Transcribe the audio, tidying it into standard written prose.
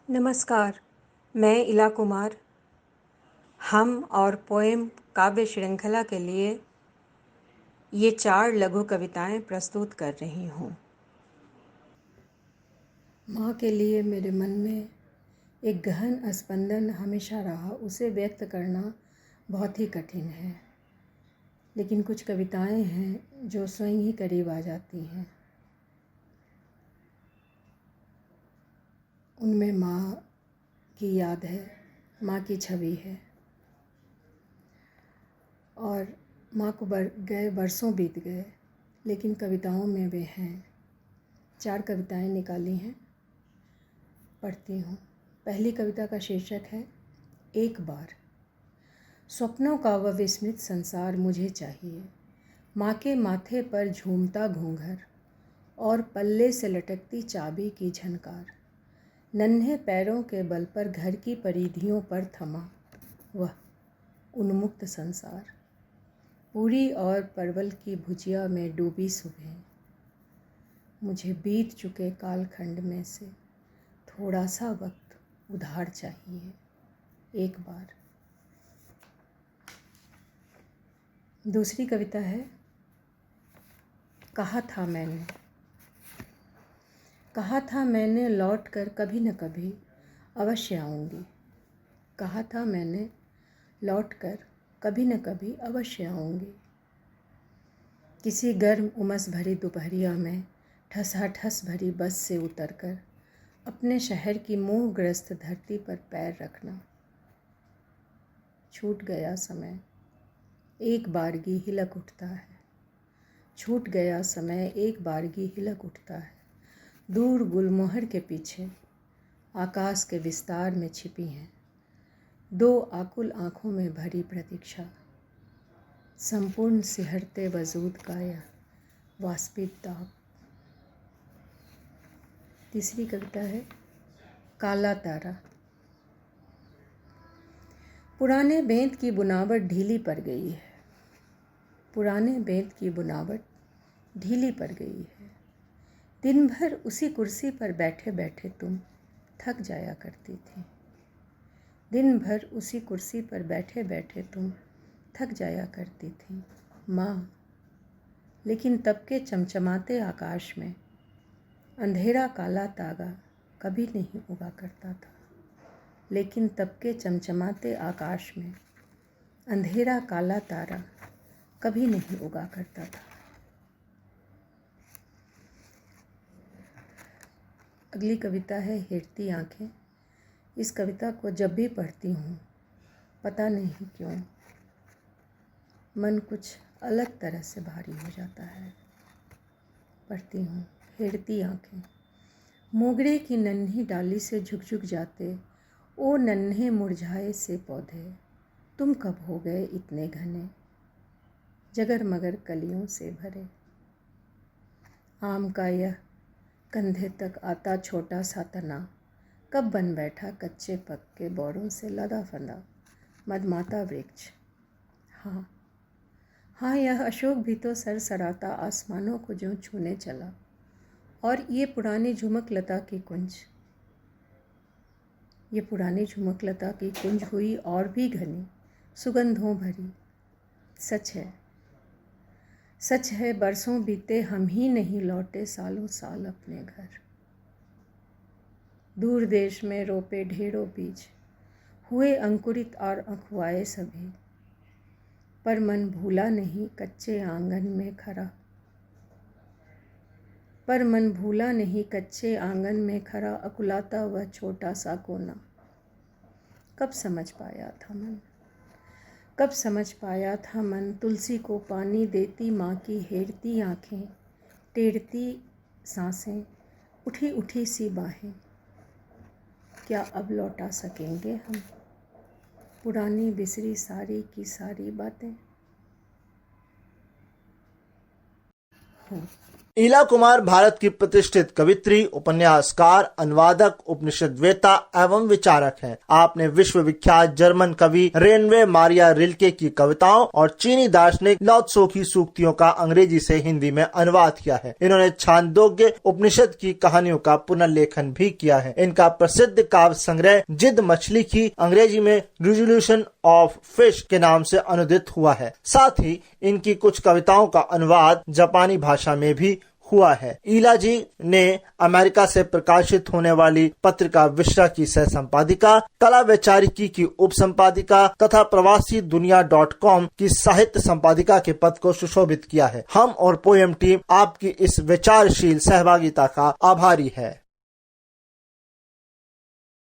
नमस्कार, मैं इला कुमार हम और पोएम काव्य श्रृंखला के लिए ये 4 लघु कविताएं प्रस्तुत कर रही हूँ। माँ के लिए मेरे मन में एक गहन स्पंदन हमेशा रहा। उसे व्यक्त करना बहुत ही कठिन है, लेकिन कुछ कविताएं हैं जो स्वयं ही करीब आ जाती हैं। उनमें माँ की याद है, माँ की छवि है और माँ को गए बरसों बीत गए, लेकिन कविताओं में वे हैं। 4 कविताएं निकाली हैं, पढ़ती हूँ। पहली कविता का शीर्षक है एक बार। स्वप्नों का वह विस्मृत संसार मुझे चाहिए, माँ के माथे पर झूमता घूंघर और पल्ले से लटकती चाबी की झनकार। नन्हे पैरों के बल पर घर की परिधियों पर थमा वह उन्मुक्त संसार। पूरी और परवल की भुजिया में डूबी सुबह। मुझे बीत चुके कालखंड में से थोड़ा सा वक्त उधार चाहिए, एक बार। दूसरी कविता है कहा था मैंने। कहा था मैंने लौट कर कभी न कभी अवश्य आऊँगी। कहा था मैंने लौट कर कभी न कभी अवश्य आऊँगी। किसी गर्म उमस भरी दोपहरिया में ठसाठस भरी बस से उतरकर अपने शहर की मोहग्रस्त धरती पर पैर रखना। छूट गया समय, एक बारगी हिलक उठता है। छूट गया समय, एक बारगी हिलक उठता है। दूर गुलमोहर के पीछे आकाश के विस्तार में छिपी हैं 2 आकुल आँखों में भरी प्रतीक्षा। संपूर्ण सिहरते वजूद का यह वाष्पित ताप। तीसरी कविता है काला तारा। पुराने बेंत की बुनावट ढीली पड़ गई है। पुराने बेंत की बुनावट ढीली पड़ गई है। दिन भर उसी कुर्सी पर बैठे बैठे तुम थक जाया करती थी। दिन भर उसी कुर्सी पर बैठे बैठे तुम थक जाया करती थी माँ। लेकिन तब के चमचमाते आकाश में अंधेरा काला तागा कभी नहीं उगा करता था। लेकिन तब के चमचमाते आकाश में अंधेरा काला तारा कभी नहीं उगा करता था। अगली कविता है हिरती आँखें। इस कविता को जब भी पढ़ती हूँ, पता नहीं क्यों मन कुछ अलग तरह से भारी हो जाता है। पढ़ती हूँ। हिरती आँखें। मोगरे की नन्ही डाली से झुक जाते ओ नन्हे मुरझाए से पौधे, तुम कब हो गए इतने घने, जगर मगर कलियों से भरे। आम का यह कंधे तक आता छोटा सा तना कब बन बैठा कच्चे पक्के बोरों से लदा फंदा मदमाता वृक्ष। हाँ, यह अशोक भी तो सरसराता आसमानों को जो छूने चला। और ये पुरानी झुमक लता की कुंज, ये पुरानी झुमक लता की कुंज हुई और भी घनी, सुगंधों भरी। सच है बरसों बीते हम ही नहीं लौटे सालों साल अपने घर। दूर देश में रोपे ढेरों बीज हुए अंकुरित और अखुआए सभी, पर मन भूला नहीं कच्चे आंगन में खड़ा। पर मन भूला नहीं कच्चे आंगन में खड़ा अकुलाता वह छोटा सा कोना। कब समझ पाया था मन, कब समझ पाया था मन, तुलसी को पानी देती माँ की हेरती आँखें, टेढ़ती सांसें, उठी उठी सी बाहें। क्या अब लौटा सकेंगे हम पुरानी बिसरी सारी की सारी बातें। ईला कुमार भारत की प्रतिष्ठित कवित्री, उपन्यासकार, अनुवादक, उपनिषदवेता एवं विचारक हैं। आपने विश्व विख्यात जर्मन कवि रेनवे मारिया रिल्के की कविताओं और चीनी दार्शनिक लाओ त्सो की सूक्तियों का अंग्रेजी से हिंदी में अनुवाद किया है। इन्होंने छांदोग्य उपनिषद की कहानियों का पुनर्लेखन भी किया है। इनका प्रसिद्ध काव्य संग्रह जिद मछली की अंग्रेजी में रिजोल्यूशन ऑफ फिश के नाम से अनुदित हुआ है। साथ ही इनकी कुछ कविताओं का अनुवाद जापानी भाषा में भी हुआ है। ईला जी ने अमेरिका से प्रकाशित होने वाली पत्रिका विश्रा की सह संपादिका, कला वैचारिकी की उप संपादिका तथा प्रवासी दुनिया.com की साहित्य संपादिका के पद को सुशोभित किया है। हम और पोएम टीम आपकी इस विचारशील सहभागिता का आभारी है।